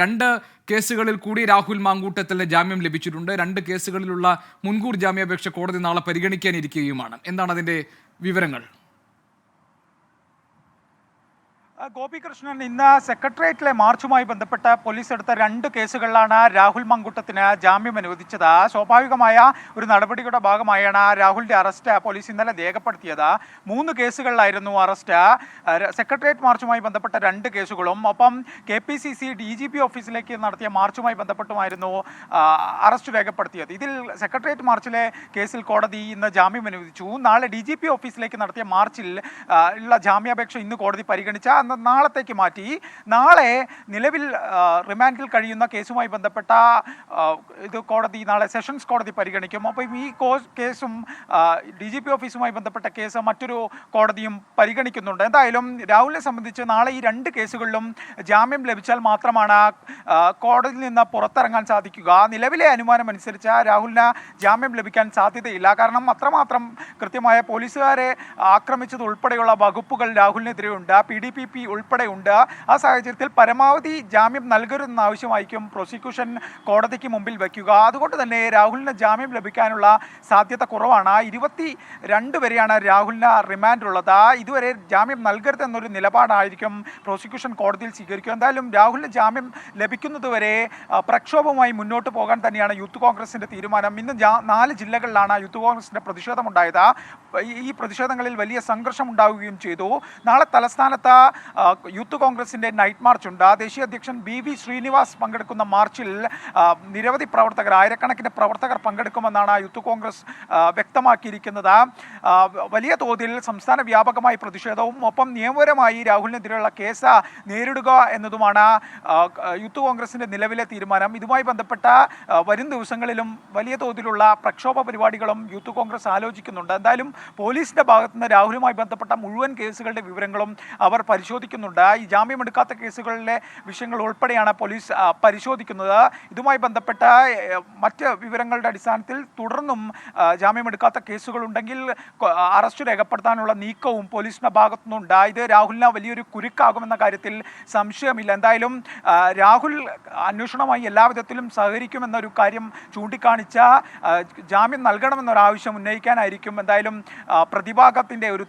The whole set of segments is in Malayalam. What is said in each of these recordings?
രണ്ട് കേസുകളിൽ കൂടി രാഹുൽ മാങ്കൂട്ടത്തിന് ജാമ്യം ലഭിച്ചിട്ടുണ്ട്. രണ്ട് കേസുകളിലുള്ള മുൻകൂർ ജാമ്യാപേക്ഷ കോടതി നാളെ പരിഗണിക്കാനിരിക്കുകയുമാണ്. എന്താണ് അതിന്റെ വിവരങ്ങൾ? ഗോപികൃഷ്ണൻ, ഇന്ന് സെക്രട്ടേറിയറ്റിലെ മാർച്ചുമായി ബന്ധപ്പെട്ട പോലീസ് എടുത്ത രണ്ട് കേസുകളിലാണ് രാഹുൽ മാങ്കൂട്ടത്തിന് ജാമ്യം അനുവദിച്ചത്. സ്വാഭാവികമായ ഒരു നടപടിയുടെ ഭാഗമായാണ് രാഹുലിന്റെ അറസ്റ്റ് പോലീസ് ഇന്നലെ രേഖപ്പെടുത്തിയത്. 3 കേസുകളിലായിരുന്നു അറസ്റ്റ്. സെക്രട്ടേറിയറ്റ് മാർച്ചുമായി ബന്ധപ്പെട്ട 2 കേസുകളും ഒപ്പം KPCC DGP ഓഫീസിലേക്ക് നടത്തിയ മാർച്ചുമായി ബന്ധപ്പെട്ടുമായിരുന്നു അറസ്റ്റ് രേഖപ്പെടുത്തിയത്. ഇതിൽ സെക്രട്ടേറിയറ്റ് മാർച്ചിലെ കേസിൽ കോടതി ഇന്ന് ജാമ്യം അനുവദിച്ചു. നാളെ DGP ഓഫീസിലേക്ക് നടത്തിയ മാർച്ചിൽ ഉള്ള ജാമ്യാപേക്ഷ ഇന്ന് കോടതി പരിഗണിച്ച നാളത്തേക്ക് മാറ്റി. നാളെ നിലവിൽ റിമാൻഡിൽ കഴിയുന്ന കേസുമായി ബന്ധപ്പെട്ട ഇത് കോടതി നാളെ സെഷൻസ് കോടതി പരിഗണിക്കും. അപ്പം ഈ കേസും DGP ഓഫീസുമായി ബന്ധപ്പെട്ട കേസ് മറ്റൊരു കോടതിയും പരിഗണിക്കുന്നുണ്ട്. എന്തായാലും രാഹുലിനെ സംബന്ധിച്ച് നാളെ ഈ 2 കേസുകളിലും ജാമ്യം ലഭിച്ചാൽ മാത്രമാണ് കോടതിയിൽ നിന്ന് പുറത്തിറങ്ങാൻ സാധിക്കുക. നിലവിലെ അനുമാനം അനുസരിച്ച് രാഹുലിന് ജാമ്യം ലഭിക്കാൻ സാധ്യതയില്ല. കാരണം അത്രമാത്രം കൃത്യമായ പോലീസുകാരെ ആക്രമിച്ചത് ഉൾപ്പെടെയുള്ള വകുപ്പുകൾ രാഹുലിനെതിരെയുണ്ട്. PDPP ഉൾപ്പെടെയുണ്ട്. ആ സാഹചര്യത്തിൽ പരമാവധി ജാമ്യം നൽകരുതെന്ന ആവശ്യമായിരിക്കും പ്രോസിക്യൂഷൻ കോടതിക്ക് മുമ്പിൽ വയ്ക്കുക. അതുകൊണ്ട് തന്നെ രാഹുലിന് ജാമ്യം ലഭിക്കാനുള്ള സാധ്യത കുറവാണ്. 22 വരെയാണ് രാഹുലിന് റിമാൻഡ് ഉള്ളത്. ഇതുവരെ ജാമ്യം നൽകരുതെന്നൊരു നിലപാടായിരിക്കും പ്രോസിക്യൂഷൻ കോടതിയിൽ സ്വീകരിക്കുക. എന്തായാലും രാഹുലിന് ജാമ്യം ലഭിക്കുന്നതുവരെ പ്രക്ഷോഭവുമായി മുന്നോട്ട് പോകാൻ തന്നെയാണ് യൂത്ത് കോൺഗ്രസിന്റെ തീരുമാനം. ഇന്ന് 4 ജില്ലകളിലാണ് യൂത്ത് കോൺഗ്രസിന്റെ പ്രതിഷേധമുണ്ടായത്. ഈ പ്രതിഷേധങ്ങളിൽ വലിയ സംഘർഷം ഉണ്ടാവുകയും ചെയ്തു. നാളെ തലസ്ഥാനത്ത് യൂത്ത് കോൺഗ്രസിന്റെ നൈറ്റ് മാർച്ച് ഉണ്ട്. ദേശീയ അധ്യക്ഷൻ BV ശ്രീനിവാസ് പങ്കെടുക്കുന്ന മാർച്ചിൽ നിരവധി പ്രവർത്തകർ, ആയിരക്കണക്കിന് പ്രവർത്തകർ പങ്കെടുക്കുമെന്നാണ് യൂത്ത് കോൺഗ്രസ് വ്യക്തമാക്കിയിരിക്കുന്നത്. വലിയ തോതിൽ സംസ്ഥാന വ്യാപകമായി പ്രതിഷേധവും ഒപ്പം നിയമപരമായി രാഹുലിനെതിരെയുള്ള കേസ് നേരിടുക എന്നതുമാണ് യൂത്ത് കോൺഗ്രസിന്റെ നിലവിലെ തീരുമാനം. ഇതുമായി ബന്ധപ്പെട്ട വരും ദിവസങ്ങളിലും വലിയ തോതിലുള്ള പ്രക്ഷോഭ പരിപാടികളും യൂത്ത് കോൺഗ്രസ് ആലോചിക്കുന്നുണ്ട്. എന്തായാലും പോലീസിന്റെ ഭാഗത്തുനിന്ന് രാഹുലുമായി ബന്ധപ്പെട്ട മുഴുവൻ കേസുകളുടെ വിവരങ്ങളും അവർ പരിശോധിക്കുന്നുണ്ട്. ഈ ജാമ്യമെടുക്കാത്ത കേസുകളിലെ വിഷയങ്ങൾ ഉൾപ്പെടെയാണ് പോലീസ് പരിശോധിക്കുന്നത്. ഇതുമായി ബന്ധപ്പെട്ട മറ്റ് വിവരങ്ങളുടെ അടിസ്ഥാനത്തിൽ തുടർന്നും ജാമ്യമെടുക്കാത്ത കേസുകളുണ്ടെങ്കിൽ അറസ്റ്റ് രേഖപ്പെടുത്താനുള്ള നീക്കവും പോലീസിന്റെ ഭാഗത്തുനിന്നുണ്ട്. ഇത് രാഹുലിന് വലിയൊരു കുരുക്കാകുമെന്ന കാര്യത്തിൽ സംശയമില്ല. എന്തായാലും രാഹുൽ അന്വേഷണവുമായി എല്ലാവിധത്തിലും സഹകരിക്കുമെന്നൊരു കാര്യം ചൂണ്ടിക്കാണിച്ച ജാമ്യം നൽകണമെന്നൊരാവശ്യം ഉന്നയിക്കാനായിരിക്കും എന്തായാലും പ്രതിഭാഗത്തിന്റെ ഒരു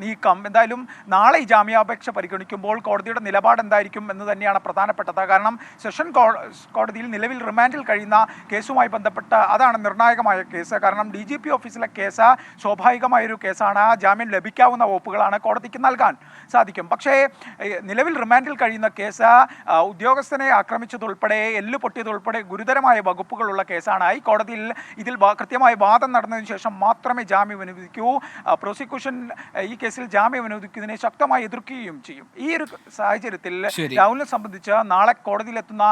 നീക്കം. എന്തായാലും നാളെ ഈ ജാമ്യാപേക്ഷ പരിഗണിക്കുമ്പോൾ കോടതിയുടെ നിലപാട് എന്തായിരിക്കും എന്ന് തന്നെയാണ് പ്രധാനപ്പെട്ടത്. കാരണം സെഷൻ കോടതിയിൽ നിലവിൽ റിമാൻഡിൽ കഴിയുന്ന കേസുമായി ബന്ധപ്പെട്ട അതാണ് നിർണായകമായ കേസ്. കാരണം DGP ഓഫീസിലെ കേസ് സ്വാഭാവികമായൊരു കേസാണ്. ജാമ്യം ലഭിക്കാവുന്ന വകുപ്പുകളാണ് കോടതിക്ക് നൽകാൻ സാധിക്കും. പക്ഷേ നിലവിൽ റിമാൻഡിൽ കഴിയുന്ന കേസ് ഉദ്യോഗസ്ഥനെ ആക്രമിച്ചതുൾപ്പെടെ എല്ല് പൊട്ടിയതുൾപ്പെടെ ഗുരുതരമായ വകുപ്പുകളുള്ള കേസാണ്. ഈ കോടതിയിൽ ഇതിൽ കൃത്യമായ വാദം നടന്നതിന് ശേഷം മാത്രമേ ജാമ്യം അനുവദിക്കൂ. പ്രോസിക്യൂഷൻ ഈ കേസിൽ ജാമ്യം അനുവദിക്കുന്നതിനെ ശക്തമായി എതിർക്കുകയും ചെയ്യും. ഈ ഒരു സാഹചര്യത്തിൽ രാഹുലിനെ സംബന്ധിച്ച് നാളെ കോടതിയിലെത്തുന്ന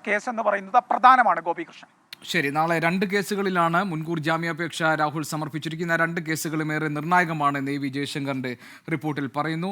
കേസ് എന്ന് പറയുന്നത് പ്രധാനമാണ്. ഗോപികൃഷ്ണൻ, ശരി, നാളെ 2 കേസുകളിലാണ് മുൻകൂർ ജാമ്യാപേക്ഷ രാഹുൽ സമർപ്പിച്ചിരിക്കുന്ന. 2 കേസുകളും ഏറെ നിർണായകമാണെന്ന് AV ജയശങ്കറിന്റെ റിപ്പോർട്ടിൽ പറയുന്നു.